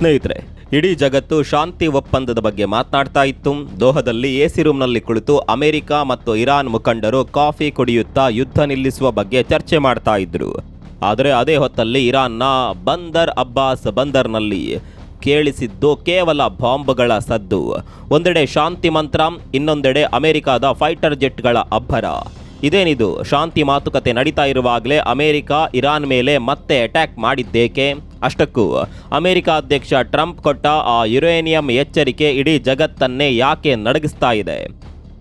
ಸ್ನೇಹಿತರೆ, ಇಡೀ ಜಗತ್ತು ಶಾಂತಿ ಒಪ್ಪಂದದ ಬಗ್ಗೆ ಮಾತನಾಡ್ತಾ ಇತ್ತು. ದೋಹದಲ್ಲಿ ಎಸಿ ರೂಮ್ನಲ್ಲಿ ಕುಳಿತು ಅಮೆರಿಕ ಮತ್ತು ಇರಾನ್ ಮುಖಂಡರು ಕಾಫಿ ಕುಡಿಯುತ್ತಾ ಯುದ್ಧ ನಿಲ್ಲಿಸುವ ಬಗ್ಗೆ ಚರ್ಚೆ ಮಾಡ್ತಾ ಇದ್ರು. ಆದರೆ ಅದೇ ಹೊತ್ತಲ್ಲಿ ಇರಾನ್ನ ಬಂದರ್ ಅಬ್ಬಾಸ್ ಬಂದರ್ನಲ್ಲಿ ಕೇಳಿಸಿದ್ದು ಕೇವಲ ಬಾಂಬ್ಗಳ ಸದ್ದು. ಒಂದೆಡೆ ಶಾಂತಿ ಮಂತ್ರ, ಇನ್ನೊಂದೆಡೆ ಅಮೆರಿಕದ ಫೈಟರ್ ಜೆಟ್ಗಳ ಅಬ್ಬರ. ಇದೇನಿದು? ಶಾಂತಿ ಮಾತುಕತೆ ನಡೀತಾ ಇರುವಾಗಲೇ ಅಮೆರಿಕ ಇರಾನ್ ಮೇಲೆ ಮತ್ತೆ ಅಟ್ಯಾಕ್ ಮಾಡಿದ್ದೇಕೆ? ಅಷ್ಟಕ್ಕೂ ಅಮೆರಿಕ ಅಧ್ಯಕ್ಷ ಟ್ರಂಪ್ ಕೊಟ್ಟ ಆ ಯುರೇನಿಯಂ ಎಚ್ಚರಿಕೆ ಇಡೀ ಜಗತ್ತನ್ನೇ ಯಾಕೆ ನಡಗಿಸ್ತಾ ಇದೆ?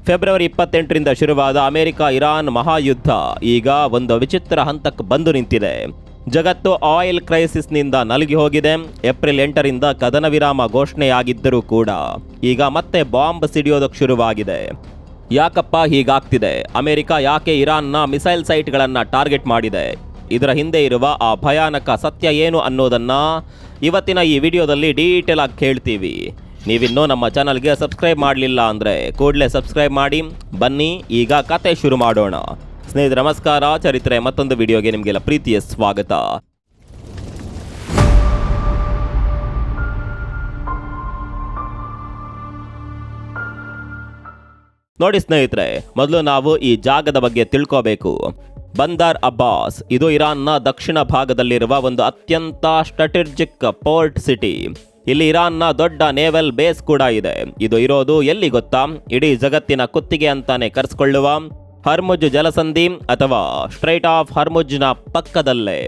ಫೆಬ್ರವರಿ 28ರಿಂದ ಶುರುವಾದ ಅಮೆರಿಕ ಇರಾನ್ ಮಹಾಯುದ್ಧ ಈಗ ಒಂದು ವಿಚಿತ್ರ ಹಂತಕ್ಕೆ ಬಂದು ನಿಂತಿದೆ. ಜಗತ್ತು ಆಯಿಲ್ ಕ್ರೈಸಿಸ್ನಿಂದ ನಲುಗಿ ಹೋಗಿದೆ. ಏಪ್ರಿಲ್ 8ರಿಂದ ಕದನ ವಿರಾಮ ಘೋಷಣೆಯಾಗಿದ್ದರೂ ಕೂಡ ಈಗ ಮತ್ತೆ ಬಾಂಬ್ ಸಿಡಿಯೋದಕ್ಕೆ ಶುರುವಾಗಿದೆ. ಯಾಕಪ್ಪ ಹೀಗಾಗ್ತಿದೆ? ಅಮೆರಿಕ ಯಾಕೆ ಇರಾನ್ನ ಮಿಸೈಲ್ ಸೈಟ್ಗಳನ್ನು ಟಾರ್ಗೆಟ್ ಮಾಡಿದೆ? ಇದರ ಹಿಂದೆ ಇರುವ ಆ ಭಯಾನಕ ಸತ್ಯ ಏನು ಅನ್ನೋದನ್ನ ಇವತ್ತಿನ ಈ ವಿಡಿಯೋದಲ್ಲಿ ಡೀಟೇಲ್ ಆಗಿ ಹೇಳ್ತೀವಿ. ನೀವಿನ್ನೂ ನಮ್ಮ ಚಾನಲ್ಗೆ ಸಬ್ಸ್ಕ್ರೈಬ್ ಮಾಡಲಿಲ್ಲ ಅಂದರೆ ಕೂಡಲೇ ಸಬ್ಸ್ಕ್ರೈಬ್ ಮಾಡಿ. ಬನ್ನಿ ಈಗ ಕತೆ ಶುರು ಮಾಡೋಣ. ಸ್ನೇಹಿತರೆ ನಮಸ್ಕಾರ, ಚರಿತ್ರೆ ಮತ್ತೊಂದು ವಿಡಿಯೋಗೆ ನಿಮಗೆಲ್ಲ ಪ್ರೀತಿಯ ಸ್ವಾಗತ. ನೋಡಿ ಸ್ನೇಹಿತರೆ, ಮೊದಲು ನಾವು ಈ ಜಾಗದ ಬಗ್ಗೆ ತಿಳ್ಕೋಬೇಕು. ಬಂದರ್ ಅಬ್ಬಾಸ್ ಇದು ಇರಾನ್ನ ದಕ್ಷಿಣ ಭಾಗದಲ್ಲಿರುವ ಒಂದು ಅತ್ಯಂತ ಸ್ಟ್ರಾಟಜಿಕ್ ಪೋರ್ಟ್ ಸಿಟಿ. ಇಲ್ಲಿ ಇರಾನ್ನ ದೊಡ್ಡ ನೇವಲ್ ಬೇಸ್ ಕೂಡ ಇದೆ. ಇದು ಇರೋದು ಎಲ್ಲಿ ಗೊತ್ತಾ? ಇಡೀ ಜಗತ್ತಿನ ಕುತ್ತಿಗೆ ಅಂತಾನೆ ಕರೆಸಿಕೊಳ್ಳುವ ಹರ್ಮುಜ್ ಜಲಸಂಧಿ ಅಥವಾ ಸ್ಟ್ರೈಟ್ ಆಫ್ ಹರ್ಮುಜ್ನ ಪಕ್ಕದಲ್ಲೇ.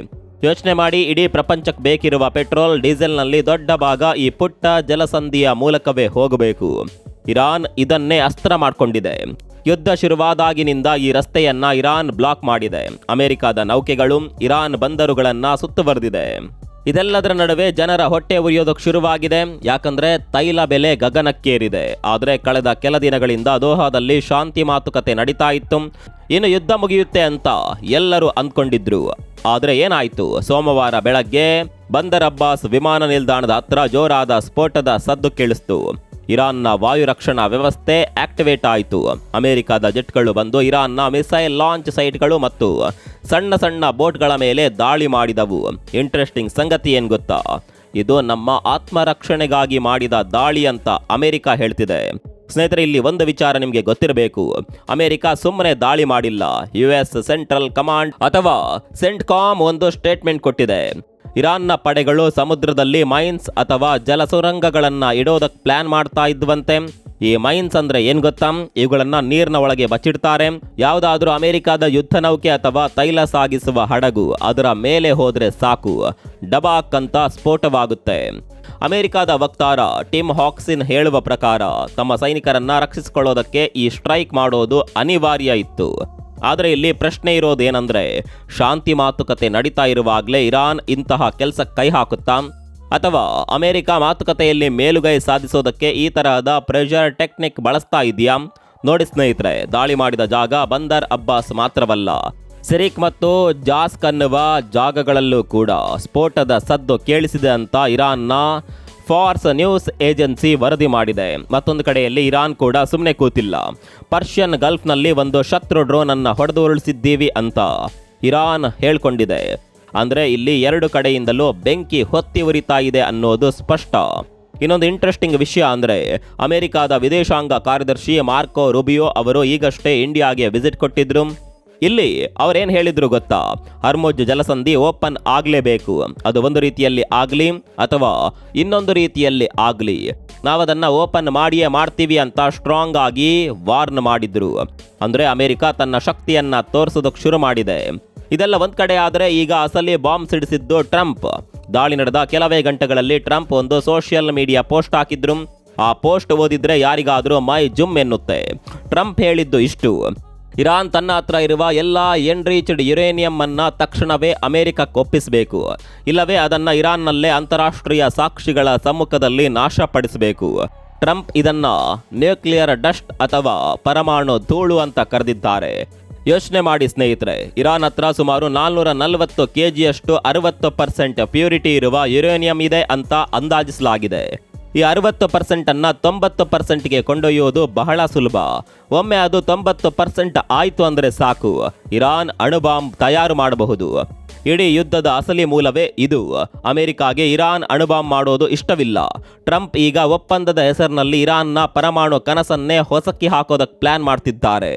ಯೋಚನೆ ಮಾಡಿ, ಇಡೀ ಪ್ರಪಂಚಕ್ಕೆ ಬೇಕಿರುವ ಪೆಟ್ರೋಲ್ ಡೀಸೆಲ್ನಲ್ಲಿ ದೊಡ್ಡ ಭಾಗ ಈ ಪುಟ್ಟ ಜಲಸಂಧಿಯ ಮೂಲಕವೇ ಹೋಗಬೇಕು. ಇರಾನ್ ಇದನ್ನೇ ಅಸ್ತ್ರ ಮಾಡಿಕೊಂಡಿದೆ. ಯುದ್ಧ ಶುರುವಾದಾಗಿನಿಂದ ಈ ರಸ್ತೆಯನ್ನ ಇರಾನ್ ಬ್ಲಾಕ್ ಮಾಡಿದೆ. ಅಮೆರಿಕದ ನೌಕೆಗಳು ಇರಾನ್ ಬಂದರುಗಳನ್ನ ಸುತ್ತುವರೆದಿದೆ. ಇದೆಲ್ಲದರ ನಡುವೆ ಜನರ ಹೊಟ್ಟೆ ಉರಿಯೋದಕ್ಕೆ ಶುರುವಾಗಿದೆ. ಯಾಕಂದ್ರೆ ತೈಲ ಬೆಲೆ ಗಗನಕ್ಕೇರಿದೆ. ಆದರೆ ಕಳೆದ ಕೆಲ ದಿನಗಳಿಂದ ದೋಹಾದಲ್ಲಿ ಶಾಂತಿ ಮಾತುಕತೆ ನಡೀತಾ ಇತ್ತು. ಇನ್ನು ಯುದ್ಧ ಮುಗಿಯುತ್ತೆ ಅಂತ ಎಲ್ಲರೂ ಅಂದ್ಕೊಂಡಿದ್ರು. ಆದರೆ ಏನಾಯ್ತು? ಸೋಮವಾರ ಬೆಳಗ್ಗೆ ಬಂದರ್ ಅಬ್ಬಾಸ್ ವಿಮಾನ ನಿಲ್ದಾಣದ ಹತ್ರ ಜೋರಾದ ಸ್ಫೋಟದ ಸದ್ದು ಕೇಳಿಸ್ತು. ಇರಾನ್ನ ವಾಯು ರಕ್ಷಣಾ ವ್ಯವಸ್ಥೆ ಆಕ್ಟಿವೇಟ್ ಆಯಿತು. ಅಮೆರಿಕದ ಜೆಟ್ಗಳು ಬಂದು ಇರಾನ್ನ ಮಿಸೈಲ್ ಲಾಂಚ್ ಸೈಟ್ಗಳು ಮತ್ತು ಸಣ್ಣ ಸಣ್ಣ ಬೋಟ್ಗಳ ಮೇಲೆ ದಾಳಿ ಮಾಡಿದವು. ಇಂಟ್ರೆಸ್ಟಿಂಗ್ ಸಂಗತಿ ಏನು ಗೊತ್ತಾ? ಇದು ನಮ್ಮ ಆತ್ಮರಕ್ಷಣೆಗಾಗಿ ಮಾಡಿದ ದಾಳಿ ಅಂತ ಅಮೆರಿಕ ಹೇಳ್ತಿದೆ. ಸ್ನೇಹಿತರೆ, ಇಲ್ಲಿ ಒಂದು ವಿಚಾರ ನಿಮಗೆ ಗೊತ್ತಿರಬೇಕು. ಅಮೆರಿಕ ಸುಮ್ಮನೆ ದಾಳಿ ಮಾಡಿಲ್ಲ. US ಸೆಂಟ್ರಲ್ ಕಮಾಂಡ್ ಅಥವಾ ಸೆಂಟ್ಕಾಮ್ ಒಂದು ಸ್ಟೇಟ್ಮೆಂಟ್ ಕೊಟ್ಟಿದೆ. ಇರಾನ್ನ ಪಡೆಗಳು ಸಮುದ್ರದಲ್ಲಿ ಮೈನ್ಸ್ ಅಥವಾ ಜಲಸುರಂಗಗಳನ್ನು ಇಡೋದಕ್ಕೆ ಪ್ಲಾನ್ ಮಾಡ್ತಾ ಇದ್ವಂತೆ. ಈ ಮೈನ್ಸ್ ಅಂದ್ರೆ ಏನ್ ಗೊತ್ತಾ? ಇವುಗಳನ್ನ ನೀರಿನ ಒಳಗೆ ಬಚ್ಚಿಡ್ತಾರೆ. ಯಾವುದಾದ್ರೂ ಅಮೆರಿಕದ ಯುದ್ಧ ನೌಕೆ ಅಥವಾ ತೈಲ ಸಾಗಿಸುವ ಹಡಗು ಅದರ ಮೇಲೆ ಹೋದ್ರೆ ಸಾಕು, ಡಬಾಕ್ ಅಂತ ಸ್ಫೋಟವಾಗುತ್ತೆ. ಅಮೆರಿಕದ ವಕ್ತಾರ ಟಿಮ್ ಹಾಕ್ಸಿನ್ ಹೇಳುವ ಪ್ರಕಾರ ತಮ್ಮ ಸೈನಿಕರನ್ನ ರಕ್ಷಿಸಿಕೊಳ್ಳೋದಕ್ಕೆ ಈ ಸ್ಟ್ರೈಕ್ ಮಾಡೋದು ಅನಿವಾರ್ಯ ಇತ್ತು. ಆದರೆ ಇಲ್ಲಿ ಪ್ರಶ್ನೆ ಇರೋದೇನೆಂದ್ರೆ, ಶಾಂತಿ ಮಾತುಕತೆ ನಡೀತಾ ಇರುವಾಗಲೇ ಇರಾನ್ ಇಂತಹ ಕೆಲಸಕ್ಕೆ ಕೈ ಹಾಕುತ್ತಾ? ಅಥವಾ ಅಮೆರಿಕ ಮಾತುಕತೆಯಲ್ಲಿ ಮೇಲುಗೈ ಸಾಧಿಸೋದಕ್ಕೆ ಈ ತರಹದ ಪ್ರೆಷರ್ ಟೆಕ್ನಿಕ್ ಬಳಸ್ತಾ ಇದೆಯಾ? ನೋಡಿ ಸ್ನೇಹಿತರೆ, ದಾಳಿ ಮಾಡಿದ ಜಾಗ ಬಂದರ್ ಅಬ್ಬಾಸ್ ಮಾತ್ರವಲ್ಲ, ಸಿರಿಕ್ ಮತ್ತು ಜಾಸ್ಕ್ ಅನ್ನುವ ಜಾಗಗಳಲ್ಲೂ ಕೂಡ ಸ್ಫೋಟದ ಸದ್ದು ಕೇಳಿಸಿದೆ ಅಂತ ಇರಾನ್ನ ಫಾರ್ಸ್ ನ್ಯೂಸ್ ಏಜೆನ್ಸಿ ವರದಿ ಮಾಡಿದೆ. ಮತ್ತೊಂದು ಕಡೆಯಲ್ಲಿ ಇರಾನ್ ಕೂಡ ಸುಮ್ಮನೆ ಕೂತಿಲ್ಲ. ಪರ್ಷಿಯನ್ ಗಲ್ಫ್ನಲ್ಲಿ ಒಂದು ಶತ್ರು ಡ್ರೋನ್ ಅನ್ನು ಹೊಡೆದು ಉರುಳಿಸಿದ್ದೀವಿ ಅಂತ ಇರಾನ್ ಹೇಳ್ಕೊಂಡಿದೆ. ಅಂದ್ರೆ ಇಲ್ಲಿ ಎರಡು ಕಡೆಯಿಂದಲೂ ಬೆಂಕಿ ಹೊತ್ತಿ ಉರಿತಾ ಇದೆ ಅನ್ನೋದು ಸ್ಪಷ್ಟ. ಇನ್ನೊಂದು ಇಂಟ್ರೆಸ್ಟಿಂಗ್ ವಿಷಯ ಅಂದ್ರೆ, ಅಮೆರಿಕದ ವಿದೇಶಾಂಗ ಕಾರ್ಯದರ್ಶಿ ಮಾರ್ಕೋ ರೂಬಿಯೋ ಅವರು ಈಗಷ್ಟೇ ಇಂಡಿಯಾಗೆ ವಿಸಿಟ್ ಕೊಟ್ಟಿದ್ರು. ಇಲ್ಲಿ ಅವರೇನು ಹೇಳಿದ್ರು ಗೊತ್ತಾ? ಹರ್ಮುಜ್ ಜಲಸಂಧಿ ಓಪನ್ ಆಗಲೇಬೇಕು. ಅದು ಒಂದು ರೀತಿಯಲ್ಲಿ ಆಗಲಿ ಅಥವಾ ಇನ್ನೊಂದು ರೀತಿಯಲ್ಲಿ ಆಗಲಿ, ನಾವದನ್ನು ಓಪನ್ ಮಾಡಿಯೇ ಮಾಡ್ತೀವಿ ಅಂತ ಸ್ಟ್ರಾಂಗ್ ಆಗಿ ವಾರ್ನ್ ಮಾಡಿದ್ರು. ಅಂದ್ರೆ ಅಮೆರಿಕ ತನ್ನ ಶಕ್ತಿಯನ್ನ ತೋರಿಸೋದಕ್ಕೆ ಶುರು ಮಾಡಿದೆ. ಇದೆಲ್ಲ ಒಂದ್ ಕಡೆ ಆದರೆ, ಈಗ ಅಸಲಿ ಬಾಂಬ್ ಸಿಡಿಸಿದ್ದು ಟ್ರಂಪ್. ದಾಳಿ ನಡೆದ ಕೆಲವೇ ಗಂಟೆಗಳಲ್ಲಿ ಟ್ರಂಪ್ ಒಂದು ಸೋಷಿಯಲ್ ಮೀಡಿಯಾ ಪೋಸ್ಟ್ ಹಾಕಿದ್ರು. ಆ ಪೋಸ್ಟ್ ಓದಿದ್ರೆ ಯಾರಿಗಾದ್ರೂ ಮೈ ಜುಮ್ ಎನ್ನುತ್ತೆ. ಟ್ರಂಪ್ ಹೇಳಿದ್ದು ಇಷ್ಟು: ಇರಾನ್ ತನ್ನ ಹತ್ರ ಇರುವ ಎಲ್ಲ ಎನ್ರಿಚ್ಡ್ ಯುರೇನಿಯಂ ಅನ್ನ ತಕ್ಷಣವೇ ಅಮೆರಿಕಕ್ಕೆ ಒಪ್ಪಿಸಬೇಕು, ಇಲ್ಲವೇ ಅದನ್ನ ಇರಾನ್ನಲ್ಲೇ ಅಂತಾರಾಷ್ಟ್ರೀಯ ಸಾಕ್ಷಿಗಳ ಸಮ್ಮುಖದಲ್ಲಿ ನಾಶಪಡಿಸಬೇಕು. ಟ್ರಂಪ್ ಇದನ್ನ ನ್ಯೂಕ್ಲಿಯರ್ ಡಸ್ಟ್ ಅಥವಾ ಪರಮಾಣು ಧೂಳು ಅಂತ ಕರೆದಿದ್ದಾರೆ. ಯೋಚನೆ ಮಾಡಿ ಸ್ನೇಹಿತರೆ, ಇರಾನ್ ಹತ್ರ ಸುಮಾರು 440 kgಯಷ್ಟು 60% ಪ್ಯೂರಿಟಿ ಇರುವ ಯುರೇನಿಯಂ ಇದೆ ಅಂತ ಅಂದಾಜಿಸಲಾಗಿದೆ. ಈ 60% ಅನ್ನ 90%ಗೆ ಕೊಂಡೊಯ್ಯೋದು ಬಹಳ ಸುಲಭ. ಒಮ್ಮೆ ಅದು 90% ಆಯ್ತು ಅಂದ್ರೆ ಸಾಕು, ಇರಾನ್ ಅಣುಬಾಂಬ್ ತಯಾರು ಮಾಡಬಹುದು. ಇಡೀ ಯುದ್ಧದ ಅಸಲಿ ಮೂಲವೇ ಇದು. ಅಮೆರಿಕಾಗೆ ಇರಾನ್ ಅಣುಬಾಂಬ್ ಮಾಡೋದು ಇಷ್ಟವಿಲ್ಲ. ಟ್ರಂಪ್ ಈಗ ಒಪ್ಪಂದದ ಹೆಸರಿನಲ್ಲಿ ಇರಾನ್ನ ಪರಮಾಣು ಕನಸನ್ನೇ ಹೊಸಕಿ ಹಾಕೋದಕ್ಕೆ ಪ್ಲಾನ್ ಮಾಡ್ತಿದ್ದಾರೆ.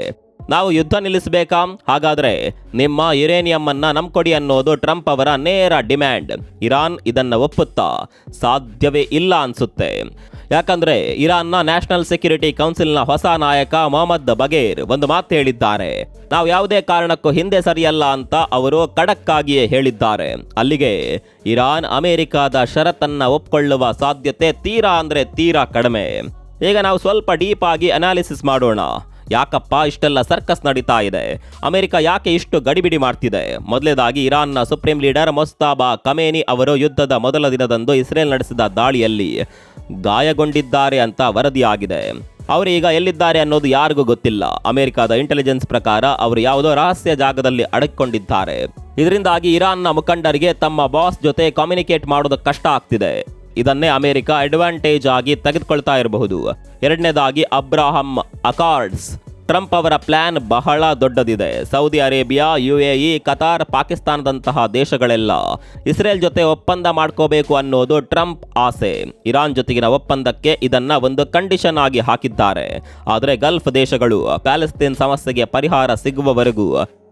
ನಾವು ಯುದ್ಧ ನಿಲ್ಲಿಸಬೇಕಾ? ಹಾಗಾದ್ರೆ ನಿಮ್ಮ ಯುರೇನಿಯಂ ಅನ್ನ ನಂಬ್ಕೊಡಿ ಅನ್ನೋದು ಟ್ರಂಪ್ ಅವರ ನೇರ ಡಿಮ್ಯಾಂಡ್. ಇರಾನ್ ಇದನ್ನ ಒಪ್ಪುತ್ತಾ? ಸಾಧ್ಯವೇ ಇಲ್ಲ ಅನ್ಸುತ್ತೆ. ಯಾಕಂದ್ರೆ ಇರಾನ್ನ ನ್ಯಾಷನಲ್ ಸೆಕ್ಯೂರಿಟಿ ಕೌನ್ಸಿಲ್ನ ಹೊಸ ನಾಯಕ ಮೊಹಮ್ಮದ್ ಬಗೇರ್ ಒಂದು ಮಾತು ಹೇಳಿದ್ದಾರೆ. ನಾವು ಯಾವುದೇ ಕಾರಣಕ್ಕೂ ಹಿಂದೆ ಸರಿಯಲ್ಲ ಅಂತ ಅವರು ಖಡಕ್ ಆಗಿಯೇ ಹೇಳಿದ್ದಾರೆ. ಅಲ್ಲಿಗೆ ಇರಾನ್ ಅಮೆರಿಕದ ಷರತ್ತನ್ನ ಒಪ್ಕೊಳ್ಳುವ ಸಾಧ್ಯತೆ ತೀರಾ ಅಂದ್ರೆ ತೀರಾ ಕಡಿಮೆ. ಈಗ ನಾವು ಸ್ವಲ್ಪ ಡೀಪ್ ಆಗಿ ಅನಾಲಿಸಿಸ್ ಮಾಡೋಣ. ಯಾಕಪ್ಪ ಇಷ್ಟೆಲ್ಲ ಸರ್ಕಸ್ ನಡೀತಾ ಇದೆ? ಅಮೆರಿಕ ಯಾಕೆ ಇಷ್ಟು ಗಡಿಬಿಡಿ ಮಾಡ್ತಿದೆ? ಮೊದಲೇದಾಗಿ ಇರಾನ್ನ ಸುಪ್ರೀಂ ಲೀಡರ್ ಮೊಜ್ತಬಾ ಖಮೇನಿ ಅವರು ಯುದ್ಧದ ಮೊದಲ ದಿನದಂದು ಇಸ್ರೇಲ್ ನಡೆಸಿದ ದಾಳಿಯಲ್ಲಿ ಗಾಯಗೊಂಡಿದ್ದಾರೆ ಅಂತ ವರದಿಯಾಗಿದೆ. ಅವರು ಈಗ ಎಲ್ಲಿದ್ದಾರೆ ಅನ್ನೋದು ಯಾರಿಗೂ ಗೊತ್ತಿಲ್ಲ. ಅಮೆರಿಕದ ಇಂಟೆಲಿಜೆನ್ಸ್ ಪ್ರಕಾರ ಅವರು ಯಾವುದೋ ರಹಸ್ಯ ಜಾಗದಲ್ಲಿ ಅಡಗಿಕೊಂಡಿದ್ದಾರೆ. ಇದರಿಂದಾಗಿ ಇರಾನ್ನ ಮುಖಂಡರಿಗೆ ತಮ್ಮ ಬಾಸ್ ಜೊತೆ ಕಮ್ಯುನಿಕೇಟ್ ಮಾಡೋದಕ್ಕೆ ಕಷ್ಟ ಆಗ್ತಿದೆ. ಇದನ್ನೇ ಅಮೆರಿಕ ಅಡ್ವಾಂಟೇಜ್ ಆಗಿ ತೆಗೆದುಕೊಳ್ತಾ ಇರಬಹುದು. ಎರಡನೇದಾಗಿ ಅಬ್ರಾಹಂ ಅಕಾರ್ಡ್ಸ್. ಟ್ರಂಪ್ ಅವರ ಪ್ಲಾನ್ ಬಹಳ ದೊಡ್ಡದಿದೆ. ಸೌದಿ ಅರೇಬಿಯಾ, UAE, ಕತಾರ್, ಪಾಕಿಸ್ತಾನದಂತಹ ದೇಶಗಳೆಲ್ಲ ಇಸ್ರೇಲ್ ಜೊತೆ ಒಪ್ಪಂದ ಮಾಡ್ಕೋಬೇಕು ಅನ್ನೋದು ಟ್ರಂಪ್ ಆಸೆ. ಇರಾನ್ ಜೊತೆಗಿನ ಒಪ್ಪಂದಕ್ಕೆ ಇದನ್ನ ಒಂದು ಕಂಡೀಷನ್ ಆಗಿ ಹಾಕಿದ್ದಾರೆ. ಆದರೆ ಗಲ್ಫ್ ದೇಶಗಳು ಪ್ಯಾಲೆಸ್ತೇನ್ ಸಮಸ್ಯೆಗೆ ಪರಿಹಾರ ಸಿಗುವವರೆಗೂ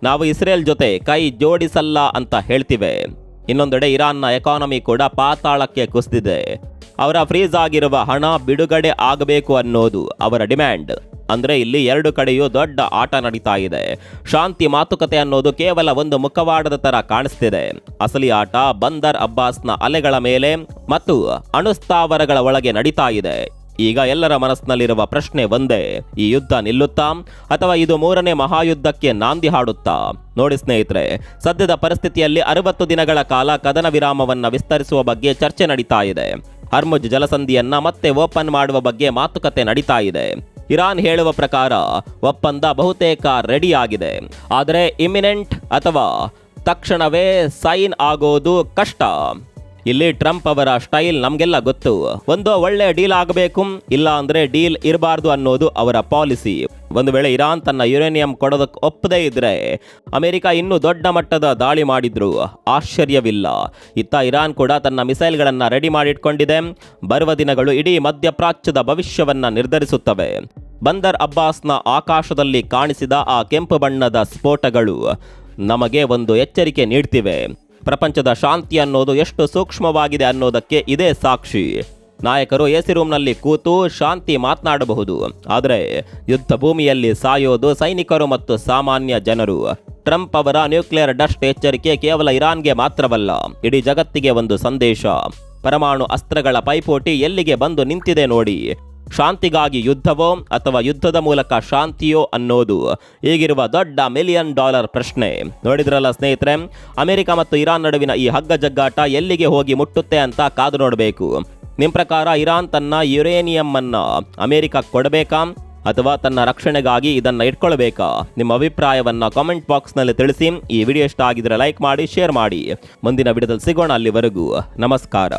ನಾವು ಇಸ್ರೇಲ್ ಜೊತೆ ಕೈ ಜೋಡಿಸಲ್ಲ ಅಂತ ಹೇಳ್ತಿವೆ. ಇನ್ನೊಂದೆಡೆ ಇರಾನ್ನ ಎಕಾನಮಿ ಕೂಡ ಪಾತಾಳಕ್ಕೆ ಕುಸಿದಿದೆ. ಅವರ ಫ್ರೀಸ್ ಆಗಿರುವ ಹಣ ಬಿಡುಗಡೆ ಆಗಬೇಕು ಅನ್ನೋದು ಅವರ ಡಿಮ್ಯಾಂಡ್. ಅಂದ್ರೆ ಇಲ್ಲಿ ಎರಡು ಕಡೆಯೂ ದೊಡ್ಡ ಆಟ ನಡೀತಾ ಇದೆ. ಶಾಂತಿ ಮಾತುಕತೆ ಅನ್ನೋದು ಕೇವಲ ಒಂದು ಮುಖವಾಡದ ತರ ಕಾಣಿಸ್ತಿದೆ. ಅಸಲಿ ಆಟ ಬಂದರ್ ಅಬ್ಬಾಸ್ನ ಅಲೆಗಳ ಮೇಲೆ ಮತ್ತು ಅಣುಸ್ಥಾವರಗಳ ಒಳಗೆ ನಡೀತಾ ಇದೆ. ಈಗ ಎಲ್ಲರ ಮನಸ್ಸಿನಲ್ಲಿರುವ ಪ್ರಶ್ನೆ ಒಂದೇ: ಈ ಯುದ್ಧ ನಿಲ್ಲುತ್ತಾ ಅಥವಾ ಇದು ಮೂರನೇ ಮಹಾಯುದ್ಧಕ್ಕೆ ನಾಂದಿ ಹಾಡುತ್ತಾ? ನೋಡಿ ಸ್ನೇಹಿತರೆ, ಸದ್ಯದ ಪರಿಸ್ಥಿತಿಯಲ್ಲಿ 60 ದಿನಗಳ ಕಾಲ ಕದನ ವಿರಾಮವನ್ನ ವಿಸ್ತರಿಸುವ ಬಗ್ಗೆ ಚರ್ಚೆ ನಡೀತಾ ಇದೆ. ಹರ್ಮುಜ್ ಜಲಸಂಧಿಯನ್ನ ಮತ್ತೆ ಓಪನ್ ಮಾಡುವ ಬಗ್ಗೆ ಮಾತುಕತೆ ನಡೀತಾ ಇದೆ. ಇರಾನ್ ಹೇಳುವ ಪ್ರಕಾರ ಒಪ್ಪಂದ ಬಹುತೇಕ ರೆಡಿ ಆಗಿದೆ. ಆದರೆ ಇಮಿನೆಂಟ್ ಅಥವಾ ತಕ್ಷಣವೇ ಸೈನ್ ಆಗೋದು ಕಷ್ಟ. ಇಲ್ಲಿ ಟ್ರಂಪ್ ಅವರ ಸ್ಟೈಲ್ ನಮಗೆಲ್ಲ ಗೊತ್ತು. ಒಂದು ಒಳ್ಳೆ ಡೀಲ್ ಆಗಬೇಕು, ಇಲ್ಲ ಅಂದ್ರೆ ಡೀಲ್ ಇರಬಾರ್ದು ಅನ್ನೋದು ಅವರ ಪಾಲಿಸಿ. ಒಂದು ವೇಳೆ ಇರಾನ್ ತನ್ನ ಯುರೇನಿಯಂ ಕೊಡೋದಕ್ಕೆ ಒಪ್ಪದೇ ಇದ್ರೆ ಅಮೆರಿಕ ಇನ್ನೂ ದೊಡ್ಡ ಮಟ್ಟದ ದಾಳಿ ಮಾಡಿದ್ರು ಆಶ್ಚರ್ಯವಿಲ್ಲ. ಇತ್ತ ಇರಾನ್ ಕೂಡ ತನ್ನ ಮಿಸೈಲ್ಗಳನ್ನ ರೆಡಿ ಮಾಡಿಟ್ಕೊಂಡಿದೆ. ಬರುವ ದಿನಗಳು ಇಡೀ ಮಧ್ಯಪ್ರಾಚ್ಯದ ಭವಿಷ್ಯವನ್ನ ನಿರ್ಧರಿಸುತ್ತವೆ. ಬಂದರ್ ಅಬ್ಬಾಸ್ನ ಆಕಾಶದಲ್ಲಿ ಕಾಣಿಸಿದ ಆ ಕೆಂಪು ಬಣ್ಣದ ಸ್ಫೋಟಗಳು ನಮಗೆ ಒಂದು ಎಚ್ಚರಿಕೆ ನೀಡ್ತಿವೆ. ಪ್ರಪಂಚದ ಶಾಂತಿ ಅನ್ನೋದು ಎಷ್ಟು ಸೂಕ್ಷ್ಮವಾಗಿದೆ ಅನ್ನೋದಕ್ಕೆ ಇದೇ ಸಾಕ್ಷಿ. ನಾಯಕರು ಎಸಿ ರೂಮ್ನಲ್ಲಿ ಕೂತು ಶಾಂತಿ ಮಾತನಾಡಬಹುದು, ಆದರೆ ಯುದ್ಧ ಭೂಮಿಯಲ್ಲಿ ಸಾಯೋದು ಸೈನಿಕರು ಮತ್ತು ಸಾಮಾನ್ಯ ಜನರು. ಟ್ರಂಪ್ ಅವರ ನ್ಯೂಕ್ಲಿಯರ್ ಡಸ್ಟ್ ಎಚ್ಚರಿಕೆ ಕೇವಲ ಇರಾನ್ಗೆ ಮಾತ್ರವಲ್ಲ, ಇಡೀ ಜಗತ್ತಿಗೆ ಒಂದು ಸಂದೇಶ. ಪರಮಾಣು ಅಸ್ತ್ರಗಳ ಪೈಪೋಟಿ ಎಲ್ಲಿಗೆ ಬಂದು ನಿಂತಿದೆ ನೋಡಿ. ಶಾಂತಿಗಾಗಿ ಯುದ್ಧವೋ ಅಥವಾ ಯುದ್ಧದ ಮೂಲಕ ಶಾಂತಿಯೋ ಅನ್ನೋದು ಈಗಿರುವ ದೊಡ್ಡ $1 ಮಿಲಿಯನ್ ಪ್ರಶ್ನೆ. ನೋಡಿದ್ರಲ್ಲ ಸ್ನೇಹಿತರೆ, ಅಮೆರಿಕ ಮತ್ತು ಇರಾನ್ ನಡುವಿನ ಈ ಹಗ್ಗ ಜಗ್ಗಾಟ ಎಲ್ಲಿಗೆ ಹೋಗಿ ಮುಟ್ಟುತ್ತೆ ಅಂತ ಕಾದು ನೋಡಬೇಕು. ನಿಮ್ಮ ಪ್ರಕಾರ ಇರಾನ್ ತನ್ನ ಯುರೇನಿಯಂ ಅನ್ನ ಅಮೆರಿಕ ಕೊಡಬೇಕಾ ಅಥವಾ ತನ್ನ ರಕ್ಷಣೆಗಾಗಿ ಇದನ್ನ ಇಟ್ಕೊಳ್ಬೇಕಾ? ನಿಮ್ಮ ಅಭಿಪ್ರಾಯವನ್ನ ಕಾಮೆಂಟ್ ಬಾಕ್ಸ್ನಲ್ಲಿ ತಿಳಿಸಿ. ಈ ವಿಡಿಯೋ ಇಷ್ಟ ಆಗಿದ್ರೆ ಲೈಕ್ ಮಾಡಿ, ಶೇರ್ ಮಾಡಿ. ಮುಂದಿನ ವಿಡಿಯೋದಲ್ಲಿ ಸಿಗೋಣ. ಅಲ್ಲಿವರೆಗೂ ನಮಸ್ಕಾರ.